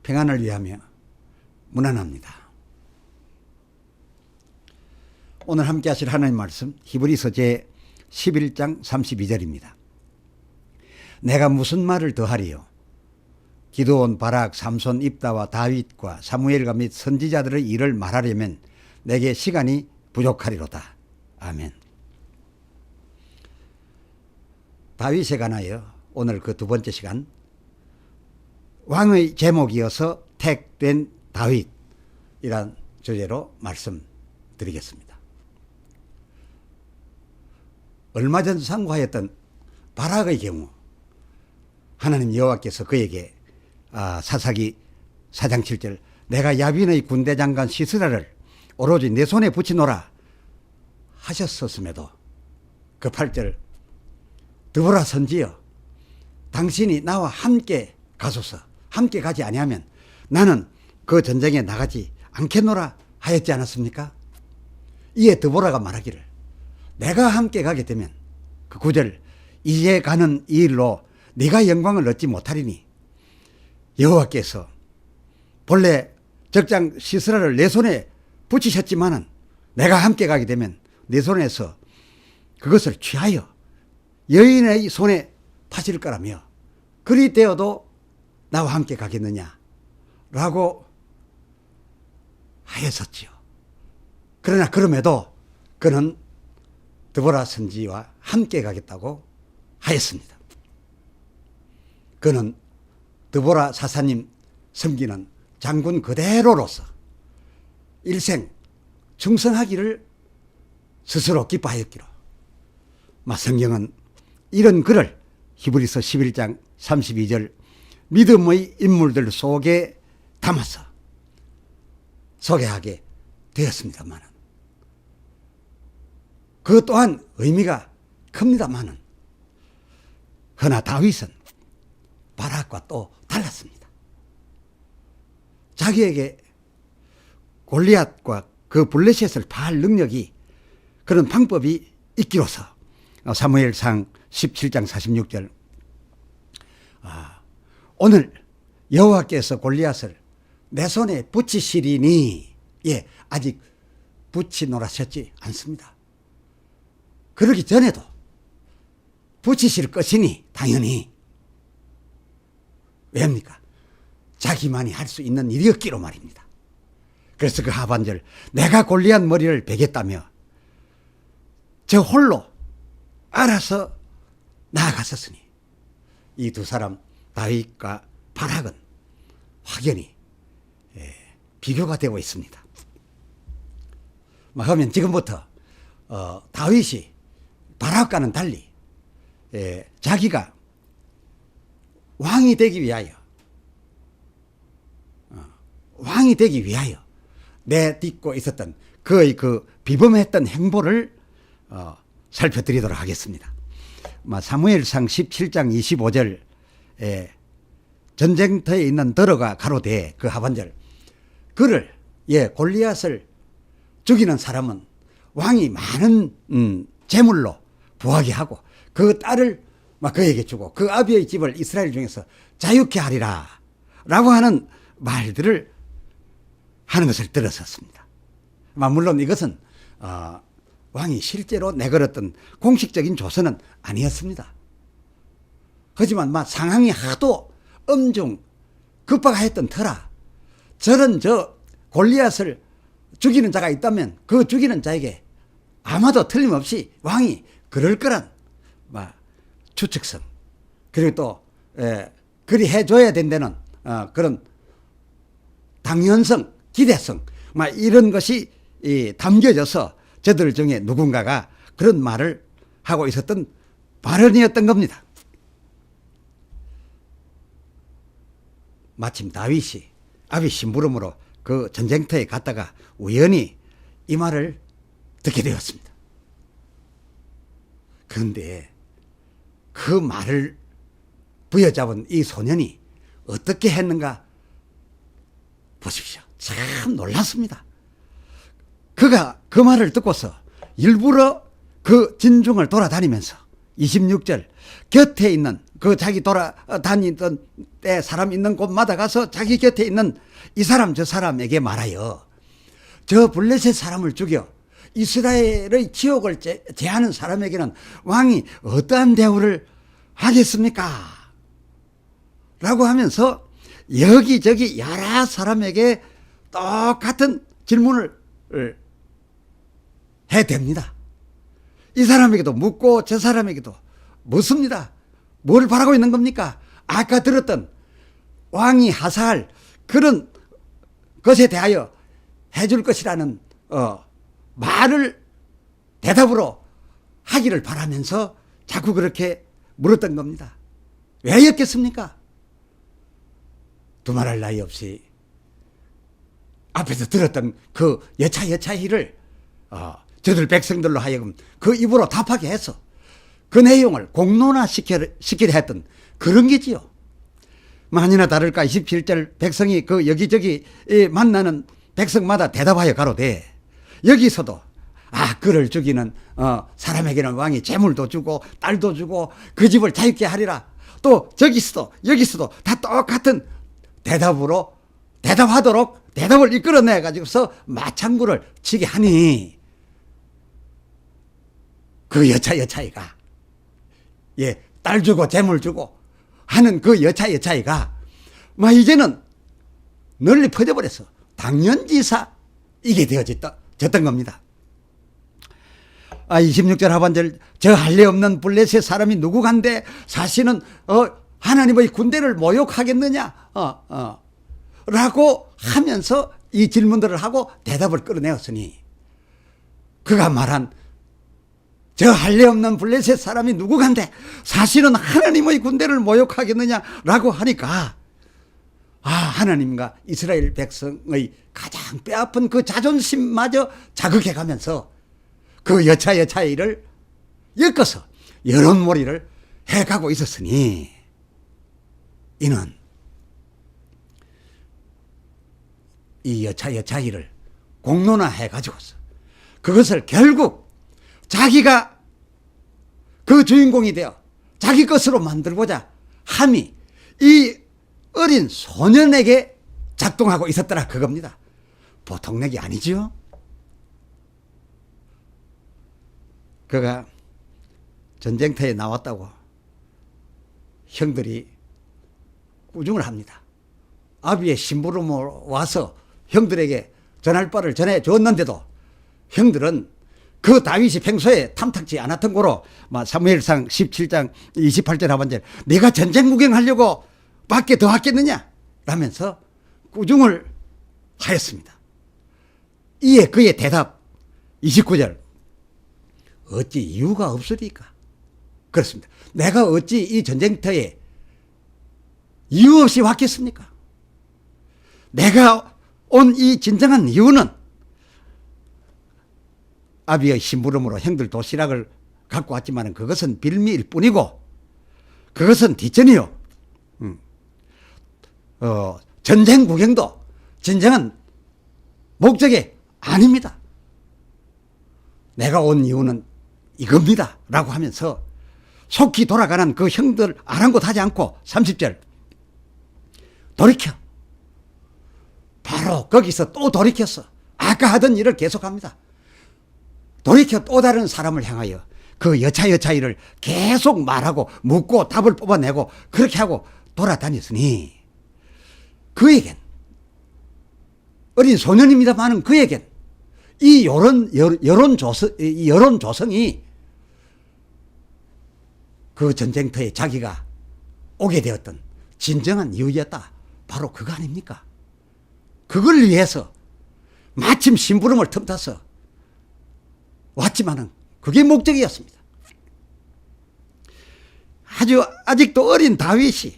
평안을 위하며 문안합니다. 오늘 함께 하실 하나님 말씀 히브리서 제 11장 32절입니다. 내가 무슨 말을 더하리요? 기드온, 바락, 삼손, 입다와 다윗과 사무엘과 및 선지자들의 일을 말하려면 내게 시간이 부족하리로다. 아멘. 다윗에 관하여 오늘 그 두 번째 시간, 왕의 제목이어서 택된 다윗이란 주제로 말씀드리겠습니다. 얼마 전 상고하였던 바락의 경우 하나님 여호와께서 그에게 사사기 4장 7절 내가 야빈의 군대 장관 시스라를 오로지 내 손에 붙이노라 하셨었음에도 그 8절 드보라 선지여 당신이 나와 함께 가소서. 함께 가지 아니하면 나는 그 전쟁에 나가지 않겠노라 하였지 않았습니까? 이에 드보라가 말하기를 내가 함께 가게 되면 그 9절 이제 가는 이 일로 네가 영광을 얻지 못하리니 여호와께서 본래 적장 시스라를 내 손에 붙이셨지만은 내가 함께 가게 되면 내 손에서 그것을 취하여 여인의 손에 파실 거라며 그리 되어도 나와 함께 가겠느냐 라고 하였었지요. 그러나 그럼에도 그는 드보라 선지와 함께 가겠다고 하였습니다. 그는 드보라 사사님 섬기는 장군 그대로로서 일생 충성하기를 스스로 기뻐하였기로 성경은 이런 글을 히브리서 11장 32절 믿음의 인물들 속에 담아서 소개하게 되었습니다만 그 또한 의미가 큽니다만 그러나 다윗은 바락과 또 달랐습니다. 자기에게 골리앗과 그 블레셋을 파할 능력이 그런 방법이 있기로서 사무엘상 17장 46절 오늘 여호와께서 골리앗을 내 손에 붙이시리니 아직 붙이노라셨지 않습니다. 그러기 전에도 붙이실 것이니 당연히 왜입니까? 자기만이 할 수 있는 일이었기로 말입니다. 그래서 그 하반절 내가 골리앗 머리를 베겠다며 저 홀로 알아서 나아갔었으니 이 두 사람 다윗과 바락은 확연히 비교가 되고 있습니다. 그러면 지금부터 다윗이 바락과는 달리 자기가 왕이 되기 위하여 내딛고 있었던 그의 그 비범했던 행보를 살펴드리도록 하겠습니다. 사무엘상 17장 25절 전쟁터에 있는 더러가 가로되 그 하반절 그를 골리앗을 죽이는 사람은 왕이 많은 재물로 부하게 하고 그 딸을 그에게 주고 그 아비의 집을 이스라엘 중에서 자유케 하리라 라고 하는 말들을 하는 것을 들었었습니다. 물론 이것은 왕이 실제로 내걸었던 공식적인 조서는 아니었습니다. 하지만 상황이 하도 엄중 급박하였던 터라 저런 골리앗을 죽이는 자가 있다면 그 죽이는 자에게 아마도 틀림없이 왕이 그럴 거란 추측성 그리고 또 그리 해줘야 된다는 그런 당연성, 기대성 이런 것이 담겨져서 저들 중에 누군가가 그런 말을 하고 있었던 발언이었던 겁니다. 마침 다윗이 아비 심부름으로 그 전쟁터에 갔다가 우연히 이 말을 듣게 되었습니다. 그런데 그 말을 부여잡은 이 소년이 어떻게 했는가 보십시오. 참 놀랐습니다. 그가 그 말을 듣고서 일부러 그 진중을 돌아다니면서 26절 곁에 있는 그 자기 돌아다니던 때 사람 있는 곳마다 가서 자기 곁에 있는 이 사람 저 사람에게 말하여 저 블레셋 사람을 죽여 이스라엘의 지옥을 제하는 사람에게는 왕이 어떠한 대우를 하겠습니까? 라고 하면서 여기저기 여러 사람에게 똑같은 질문을 해댑니다. 이 사람에게도 묻고 저 사람에게도 묻습니다. 뭘 바라고 있는 겁니까? 아까 들었던 왕이 하사할 그런 것에 대하여 해줄 것이라는 말을 대답으로 하기를 바라면서 자꾸 그렇게 물었던 겁니다. 왜였겠습니까? 두말할 나위 없이 앞에서 들었던 그 여차여차히를 저들 백성들로 하여금 그 입으로 답하게 해서 그 내용을 공론화시키려 했던 그런 게지요. 만이나 다를까 27절 백성이 그 여기저기 만나는 백성마다 대답하여 가로되 여기서도 그를 죽이는 사람에게는 왕이 재물도 주고 딸도 주고 그 집을 자유케 하리라. 또 저기서도 여기서도 다 똑같은 대답으로 대답하도록 대답을 이끌어내 가지고서 마창구를 치게 하니 그 여차여차이가 딸 주고 재물 주고 하는 그 여차여차이가 이제는 널리 퍼져버려서 당연지사 이게 되어졌던 겁니다. 26절 하반절 저 할례 없는 블레셋 사람이 누구간데 사실은 하나님의 군대를 모욕하겠느냐 라고 하면서 이 질문들을 하고 대답을 끌어내었으니 그가 말한 저 할례 없는 블레셋 사람이 누구간데 사실은 하나님의 군대를 모욕하겠느냐라고 하니까 하나님과 이스라엘 백성의 가장 뼈아픈 그 자존심마저 자극해가면서 그 여차여차이를 엮어서 여론몰이를 해가고 있었으니 이는 이 여차여차이를 공론화해가지고서 그것을 결국 자기가 그 주인공이 되어 자기 것으로 만들고자 함이 이 어린 소년에게 작동하고 있었더라 그겁니다. 보통 얘기 아니지요. 그가 전쟁터에 나왔다고 형들이 꾸중을 합니다. 아비의 심부름으로 와서 형들에게 전할 바를 전해 주었는데도 형들은 그 다윗이 평소에 탐탁지 않았던 거로 사무엘상 17장 28절 하반절 내가 전쟁 구경하려고 밖에 더 왔겠느냐 라면서 꾸중을 하였습니다. 이에 그의 대답 29절 어찌 이유가 없으리까? 그렇습니다. 내가 어찌 이 전쟁터에 이유 없이 왔겠습니까? 내가 온 이 진정한 이유는 아비의 심부름으로 형들 도시락을 갖고 왔지만 그것은 빌미일 뿐이고 그것은 뒷전이요. 전쟁 구경도 진정한 목적이 아닙니다. 내가 온 이유는 이겁니다 라고 하면서 속히 돌아가는 그 형들 아랑곳하지 않고 30절 돌이켜 바로 거기서 또 돌이켰어. 아까 하던 일을 계속합니다. 돌이켜 또 다른 사람을 향하여 그 여차여차이를 계속 말하고 묻고 답을 뽑아내고 그렇게 하고 돌아다녔으니 그에겐 어린 소년입니다만은 그에겐 이 여론 조성이 그 전쟁터에 자기가 오게 되었던 진정한 이유였다. 바로 그거 아닙니까? 그걸 위해서 마침 심부름을 틈타서 왔지만은 그게 목적이었습니다. 아직도 어린 다윗이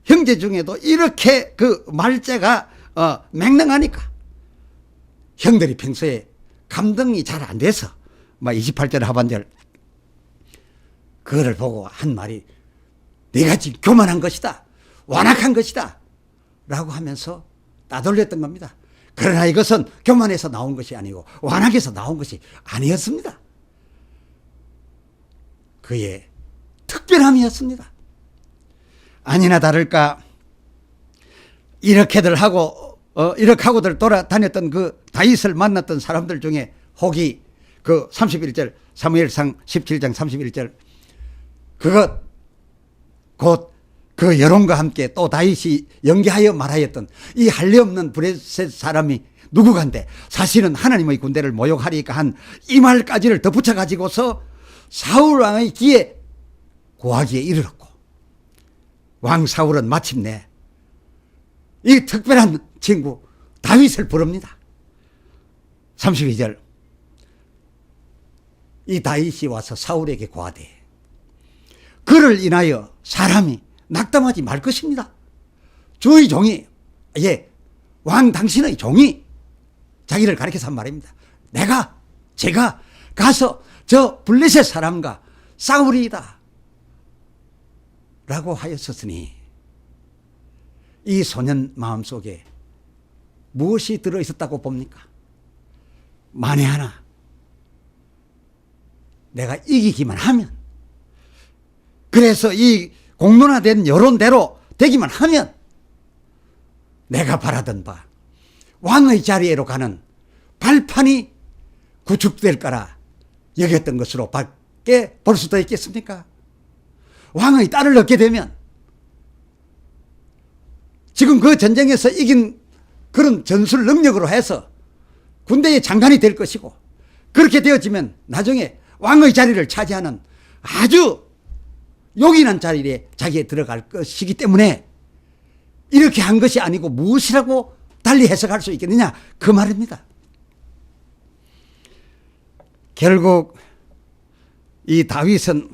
형제 중에도 이렇게 그 말재가 맹랑하니까 형들이 평소에 감동이 잘 안 돼서 28절 하반절 그거를 보고 한 말이 네가 지금 교만한 것이다. 완악한 것이다. 라고 하면서 따돌렸던 겁니다. 그러나 이것은 교만에서 나온 것이 아니고 완악에서 나온 것이 아니었습니다. 그의 특별함이었습니다. 아니나 다를까 이렇게들 하고 이렇게 하고들 돌아다녔던 그 다윗을 만났던 사람들 중에 혹이 그 31절 사무엘상 17장 31절 그것 곧 그 여론과 함께 또 다윗이 연기하여 말하였던 이 할례 없는 브레셋 사람이 누구간데 사실은 하나님의 군대를 모욕하리까 한 이 말까지를 덧붙여 가지고서 사울 왕의 귀에 고하기에 이르렀고 왕 사울은 마침내 이 특별한 친구 다윗을 부릅니다. 32절 이 다윗이 와서 사울에게 고하되 그를 인하여 사람이 낙담하지 말 것입니다. 주의 종이 왕 당신의 종이 자기를 가리켜서 한 말입니다. 제가 가서 저 블레셋 사람과 싸우리이다 라고 하였었으니 이 소년 마음속에 무엇이 들어있었다고 봅니까? 만에 하나 내가 이기기만 하면, 그래서 이 공론화된 여론대로 되기만 하면 내가 바라던 바 왕의 자리에로 가는 발판이 구축될 거라 여겼던 것으로 밖에 볼 수도 있겠습니까? 왕의 딸을 얻게 되면 지금 그 전쟁에서 이긴 그런 전술 능력으로 해서 군대의 장관이 될 것이고, 그렇게 되어지면 나중에 왕의 자리를 차지하는 아주 요긴한 자리에 자기에 들어갈 것이기 때문에 이렇게 한 것이 아니고 무엇이라고 달리 해석할 수 있겠느냐 그 말입니다. 결국 이 다윗은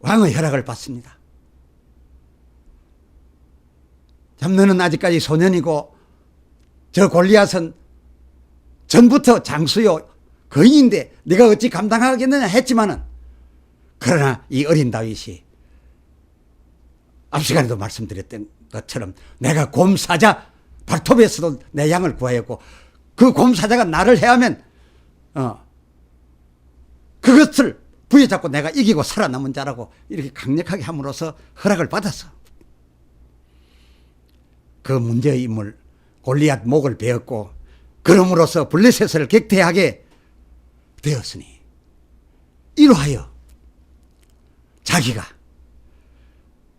왕의 허락을 받습니다. 참 너는 아직까지 소년이고 저 골리앗은 전부터 장수요 거인인데 네가 어찌 감당하겠느냐 했지만은, 그러나 이 어린 다윗이 앞 시간에도 말씀드렸던 것처럼 내가 곰사자 발톱에서도 내 양을 구하였고 그 곰사자가 나를 해하면 그것을 부여잡고 내가 이기고 살아남은 자라고 이렇게 강력하게 함으로써 허락을 받았어. 그 문제의 인물 골리앗 목을 베었고 그럼으로써 블레셋을 격퇴하게 되었으니 이로하여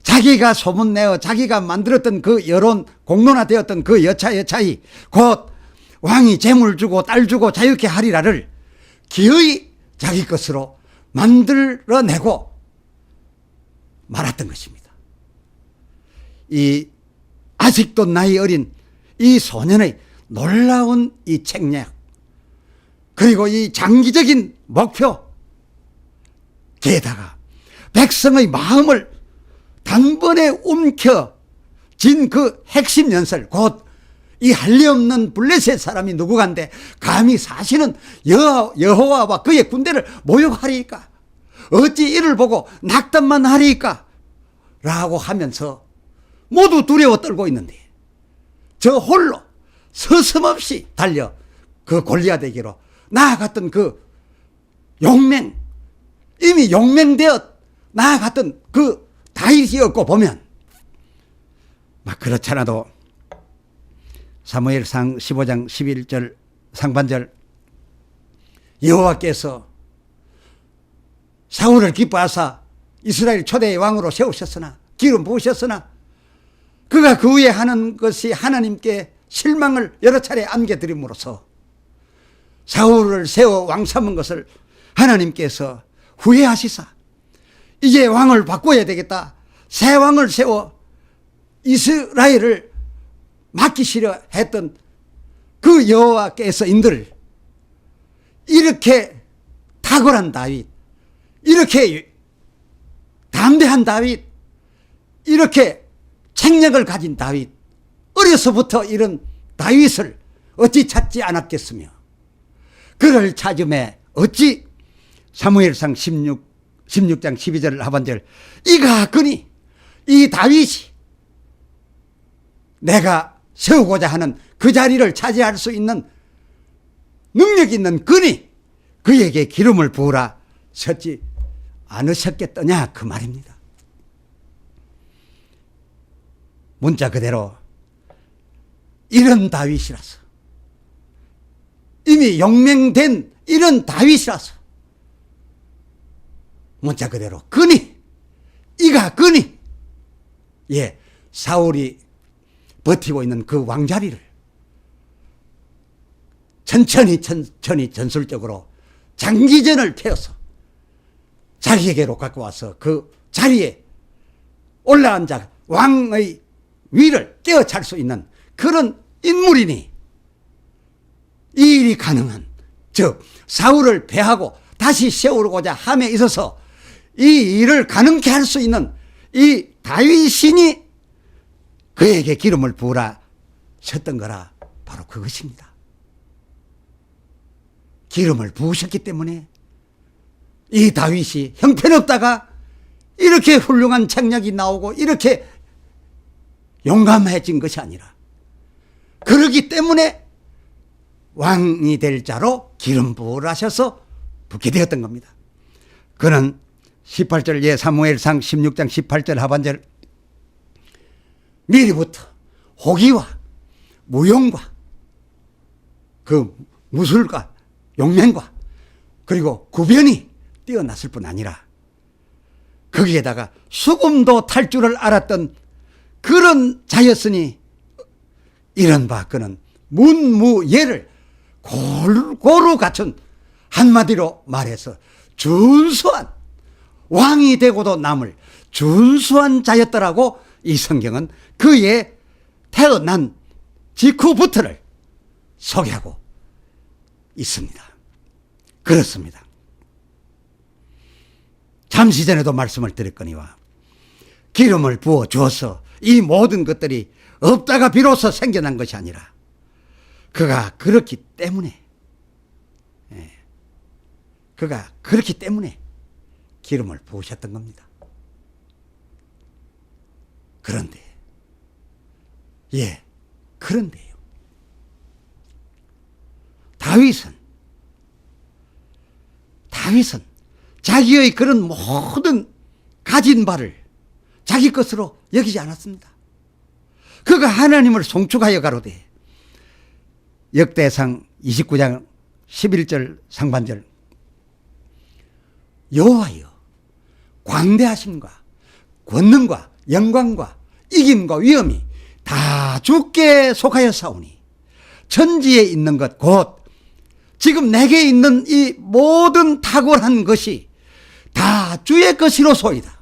자기가 소문내어 자기가 만들었던 그 여론 공론화되었던 그 여차여차히 곧 왕이 재물 주고 딸 주고 자유케 하리라를 기어이 자기 것으로 만들어내고 말았던 것입니다. 이 아직도 나이 어린 이 소년의 놀라운 이 책략, 그리고 이 장기적인 목표, 게다가 백성의 마음을 단번에 움켜쥔 그 핵심 연설, 곧 이 할례 없는 블레셋 사람이 누구간데 감히 사실은 여호와와 그의 군대를 모욕하리까? 어찌 이를 보고 낙담만 하리까? 라고 하면서 모두 두려워 떨고 있는데 저 홀로 서슴없이 달려 그 골리앗에게로 나아갔던 그 이미 용맹되어 나아갔던 그 다윗이었고 보면 막 그렇잖아도 사무엘상 15장 11절 상반절 여호와께서 사울을 기뻐하사 이스라엘 초대의 왕으로 세우셨으나 기름 부으셨으나 그가 그 후에 하는 것이 하나님께 실망을 여러 차례 안겨드림으로써 사울을 세워 왕 삼은 것을 하나님께서 후회하시사 이제 왕을 바꿔야 되겠다, 새 왕을 세워 이스라엘을 맡기시려 했던 그 여호와께서 인들, 이렇게 탁월한 다윗, 이렇게 담대한 다윗, 이렇게 책략을 가진 다윗, 어려서부터 이런 다윗을 어찌 찾지 않았겠으며, 그를 찾음에 어찌 사무엘상 16장 12절 하반절 이가하거니 이 다윗이 내가 세우고자 하는 그 자리를 차지할 수 있는 능력 있는 끈이 그에게 기름을 부으라 셨지 않으셨겠더냐 그 말입니다. 문자 그대로 이런 다윗이라서, 이미 용맹된 이런 다윗이라서 문자 그대로 그니, 이가 그니, 예, 사울이 버티고 있는 그 왕자리를 천천히 전술적으로 장기전을 펴서 자기에게로 갖고 와서 그 자리에 올라앉아 왕의 위를 깨어찰 수 있는 그런 인물이니, 이 일이 가능한, 즉 사울을 패하고 다시 세우고자 함에 있어서 이 일을 가능케 할 수 있는 이 다윗이니 그에게 기름을 부으라 셨던 거라, 바로 그것입니다. 기름을 부으셨기 때문에 이 다윗이 형편없다가 이렇게 훌륭한 책략이 나오고 이렇게 용감해진 것이 아니라, 그러기 때문에 왕이 될 자로 기름 부으라 하셔서 붓게 되었던 겁니다. 그는 18절, 예, 사무엘상 16장 18절 하반절, 미리부터 호기와 무용과 그 무술과 용맹과 그리고 구변이 뛰어났을 뿐 아니라 거기에다가 수금도 탈 줄을 알았던 그런 자였으니, 이른바 그는 문무예를 골고루 갖춘, 한마디로 말해서 준수한, 왕이 되고도 남을 준수한 자였더라고 이 성경은 그의 태어난 직후부터를 소개하고 있습니다. 그렇습니다. 잠시 전에도 말씀을 드렸거니와 기름을 부어 주어서 이 모든 것들이 없다가 비로소 생겨난 것이 아니라 그가 그렇기 때문에, 그가 그렇기 때문에 기름을 부으셨던 겁니다. 그런데, 예, 그런데요, 다윗은 자기의 그런 모든 가진 바를 자기 것으로 여기지 않았습니다. 그가 하나님을 송축하여 가로되, 역대상 29장 11절 상반절, 여호와여 광대하심과 권능과 영광과 이김과 위엄이 다 주께 속하여 사오니 천지에 있는 것 곧 지금 내게 있는 이 모든 탁월한 것이 다 주의 것이로소이다.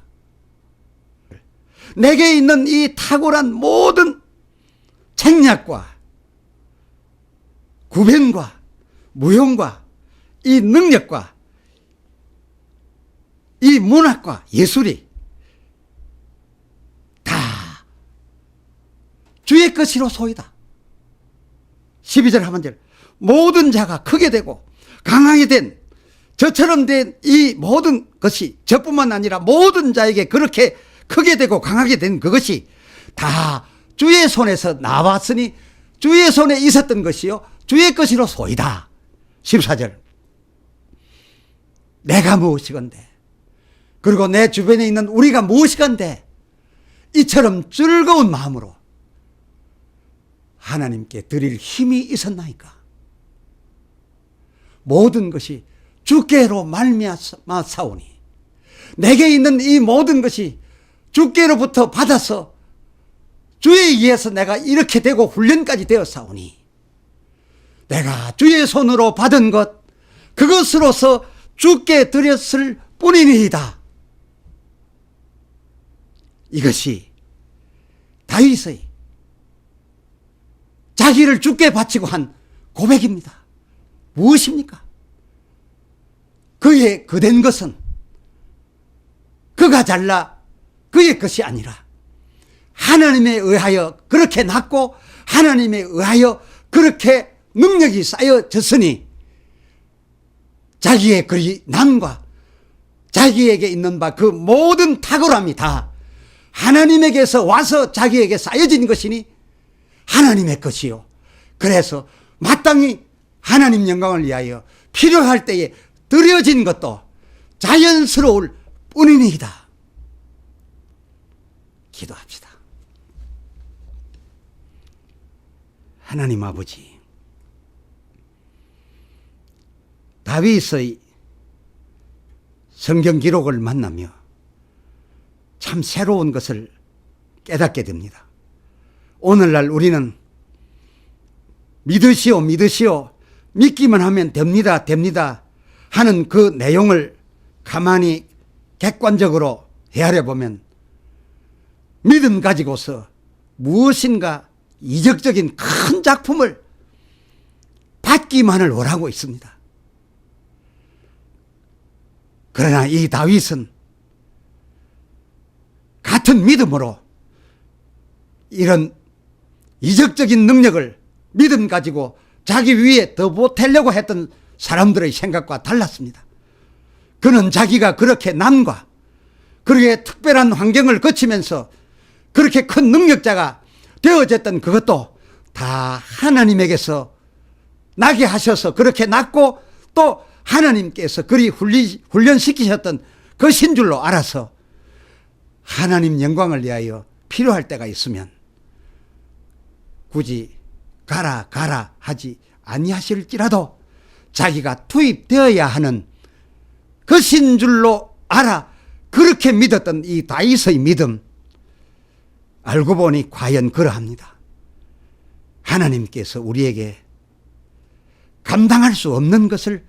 내게 있는 이 탁월한 모든 책략과 구변과 무용과 이 능력과 이 문학과 예술이 다 주의 것이로소이다. 12절 하반절, 모든 자가 크게 되고 강하게 된 저처럼 된 이 모든 것이 저뿐만 아니라 모든 자에게 그렇게 크게 되고 강하게 된 그것이 다 주의 손에서 나왔으니 주의 손에 있었던 것이요 주의 것이로소이다. 14절, 내가 무엇이건대, 그리고 내 주변에 있는 우리가 무엇이건대, 이처럼 즐거운 마음으로 하나님께 드릴 힘이 있었나이까. 모든 것이 주께로 말미암아 사오니, 내게 있는 이 모든 것이 주께로부터 받아서 주에 의해서 내가 이렇게 되고 훈련까지 되어 사오니, 내가 주의 손으로 받은 것 그것으로서 주께 드렸을 뿐이니이다. 이것이 다윗의 자기를 주께 바치고 한 고백입니다. 무엇입니까? 그의 그된 것은 그가 잘나 그의 것이 아니라 하나님에 의하여 그렇게 났고 하나님에 의하여 그렇게 능력이 쌓여졌으니 자기의 그 남과 자기에게 있는 바 그 모든 탁월함이 다 하나님에게서 와서 자기에게 쌓여진 것이니 하나님의 것이요, 그래서 마땅히 하나님 영광을 위하여 필요할 때에 드려진 것도 자연스러울 뿐이니이다. 기도합시다. 하나님 아버지, 다윗의 성경 기록을 만나며 참 새로운 것을 깨닫게 됩니다. 오늘날 우리는 믿으시오, 믿으시오, 믿기만 하면 됩니다, 됩니다 하는 그 내용을 가만히 객관적으로 헤아려 보면 믿음 가지고서 무엇인가 이적적인 큰 작품을 받기만을 원하고 있습니다. 그러나 이 다윗은 같은 믿음으로 이런 이적적인 능력을 믿음 가지고 자기 위에 더 보태려고 했던 사람들의 생각과 달랐습니다. 그는 자기가 그렇게 남과 그렇게 특별한 환경을 거치면서 그렇게 큰 능력자가 되어졌던 그것도 다 하나님에게서 나게 하셔서 그렇게 낳고 또 하나님께서 그리 훈련시키셨던 것인 줄로 알아서 하나님 영광을 위하여 필요할 때가 있으면 굳이 가라 가라 하지 아니하실지라도 자기가 투입되어야 하는 것인 줄로 알아 그렇게 믿었던 이 다윗의 믿음, 알고 보니 과연 그러합니다. 하나님께서 우리에게 감당할 수 없는 것을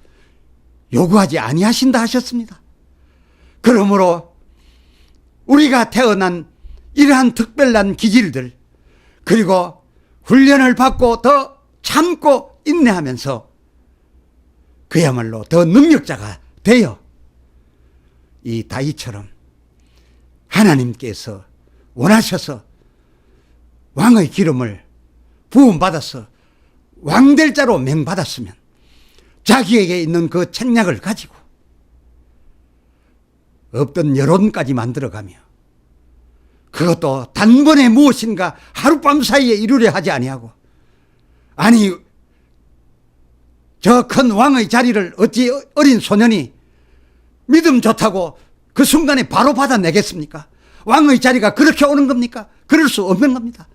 요구하지 아니하신다 하셨습니다. 그러므로 우리가 태어난 이러한 특별한 기질들, 그리고 훈련을 받고 더 참고 인내하면서 그야말로 더 능력자가 되어 이 다윗처럼 하나님께서 원하셔서 왕의 기름을 부음받아서 왕될 자로 명받았으면 자기에게 있는 그 책략을 가지고 없던 여론까지 만들어가며 그것도 단번에 무엇인가 하룻밤 사이에 이루려 하지 아니하고, 아니 저 큰 왕의 자리를 어찌 어린 소년이 믿음 좋다고 그 순간에 바로 받아내겠습니까? 왕의 자리가 그렇게 오는 겁니까? 그럴 수 없는 겁니다.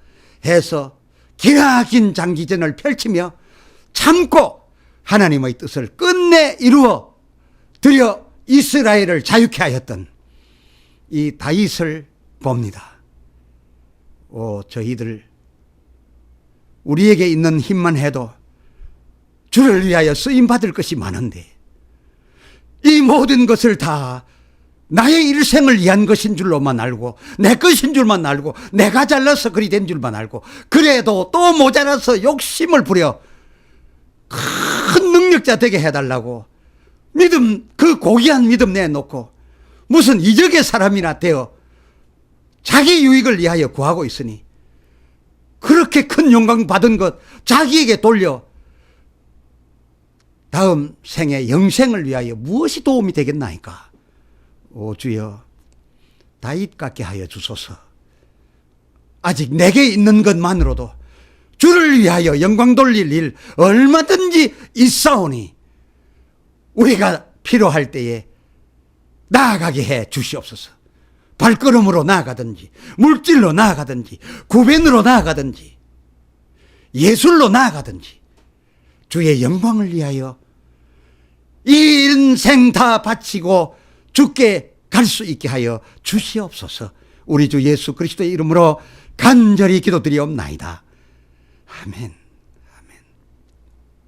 해서 기나긴 장기전을 펼치며 참고 하나님의 뜻을 끝내 이루어 드려 이스라엘을 자유케 하였던 이 다윗을 봅니다. 저희들 우리에게 있는 힘만 해도 주를 위하여 쓰임받을 것이 많은데 이 모든 것을 다 나의 일생을 위한 것인 줄로만 알고 내 것인 줄만 알고 내가 잘나서 그리 된 줄만 알고, 그래도 또 모자라서 욕심을 부려 큰 능력자 되게 해달라고 믿음, 그 고귀한 믿음 내놓고 무슨 이적의 사람이나 되어 자기 유익을 위하여 구하고 있으니 그렇게 큰 영광 받은 것 자기에게 돌려 다음 생에 영생을 위하여 무엇이 도움이 되겠나이까? 오 주여, 다윗 같게 하여 주소서. 아직 내게 있는 것만으로도 주를 위하여 영광 돌릴 일 얼마든지 있사오니 우리가 필요할 때에 나아가게 해 주시옵소서. 발걸음으로 나아가든지 물질로 나아가든지 구변으로 나아가든지 예술로 나아가든지 주의 영광을 위하여 이 인생 다 바치고 주께 갈 수 있게 하여 주시옵소서. 우리 주 예수 그리스도의 이름으로 간절히 기도드리옵나이다. 아멘.